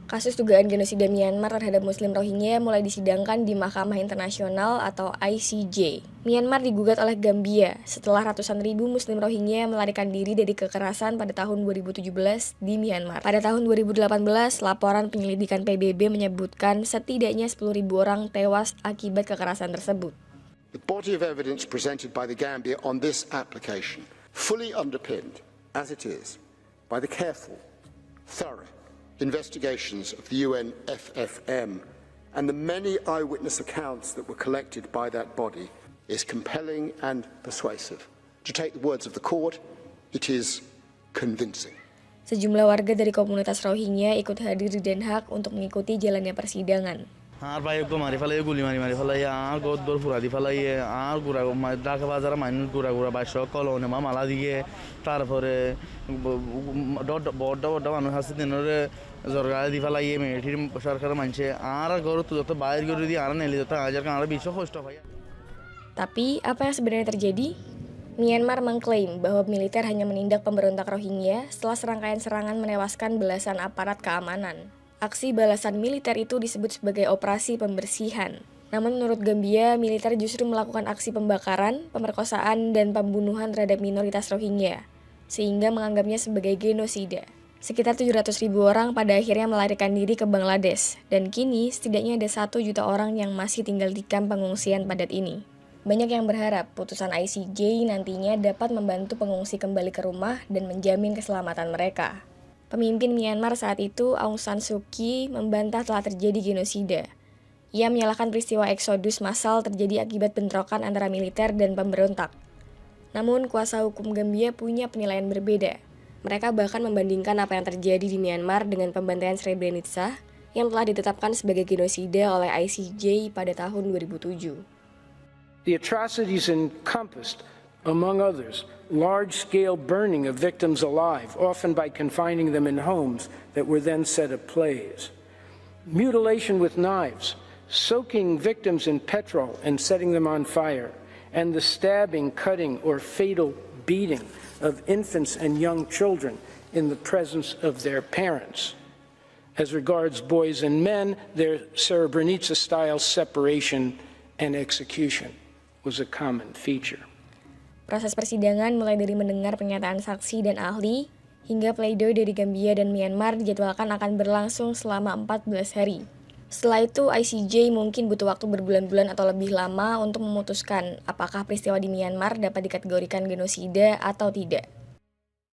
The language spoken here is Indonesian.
Kasus dugaan genosida Myanmar terhadap Muslim Rohingya mulai disidangkan di Mahkamah Internasional atau ICJ. Myanmar digugat oleh Gambia setelah ratusan ribu Muslim Rohingya melarikan diri dari kekerasan pada tahun 2017 di Myanmar. Pada tahun 2018, laporan penyelidikan PBB menyebutkan setidaknya 10.000 orang tewas akibat kekerasan tersebut. The body of evidence presented by the Gambia on this application, fully underpinned, as it is, by the careful, thorough investigations of the UNFFM and the many eyewitness accounts that were collected by that body is compelling and persuasive. To take the words of the court, it is convincing. Sejumlah warga dari komunitas Rohingya ikut hadir di Den Haag untuk mengikuti jalannya persidangan. আর ভাই মারি ফেলাই গুলি মারি ফেলাই আর গদ দর ফুরা দি ফেলাই আর গুড়া ঢাকা বাজারে মানুষ গুড়া বাইশ কলনে মালা দিয়ে তারপরে বড় বড় মানুষ আছে দিনের জরগা দি ফেলাই মেয়েটির সরকারের মানুষে আর গরু যত বাইর গরু দিয়ে আর নেলি যত হাজার আর বিশ্ব কষ্ট হয়. Tapi apa yang sebenarnya terjadi? Myanmar mengklaim bahwa militer hanya menindak pemberontak Rohingya setelah serangkaian serangan menewaskan belasan aparat keamanan. Aksi balasan militer itu disebut sebagai operasi pembersihan. Namun menurut Gambia, militer justru melakukan aksi pembakaran, pemerkosaan, dan pembunuhan terhadap minoritas Rohingya, sehingga menganggapnya sebagai genosida. Sekitar 700.000 orang pada akhirnya melarikan diri ke Bangladesh, dan kini setidaknya ada 1 juta orang yang masih tinggal di kamp pengungsian padat ini. Banyak yang berharap putusan ICJ nantinya dapat membantu pengungsi kembali ke rumah dan menjamin keselamatan mereka. Pemimpin Myanmar saat itu, Aung San Suu Kyi, membantah telah terjadi genosida. Ia menyalahkan peristiwa eksodus massal terjadi akibat bentrokan antara militer dan pemberontak. Namun, kuasa hukum Gambia punya penilaian berbeda. Mereka bahkan membandingkan apa yang terjadi di Myanmar dengan pembantaian Srebrenica yang telah ditetapkan sebagai genosida oleh ICJ pada tahun 2007. The atrocities encompassed, among others, large-scale burning of victims alive, often by confining them in homes that were then set ablaze. Mutilation with knives, soaking victims in petrol and setting them on fire, and the stabbing, cutting, or fatal beating of infants and young children in the presence of their parents. As regards boys and men, their Srebrenica-style separation and execution was a common feature. Proses persidangan mulai dari mendengar pernyataan saksi dan ahli, hingga pledoi dari Gambia dan Myanmar dijadwalkan akan berlangsung selama 14 hari. Setelah itu, ICJ mungkin butuh waktu berbulan-bulan atau lebih lama untuk memutuskan apakah peristiwa di Myanmar dapat dikategorikan genosida atau tidak.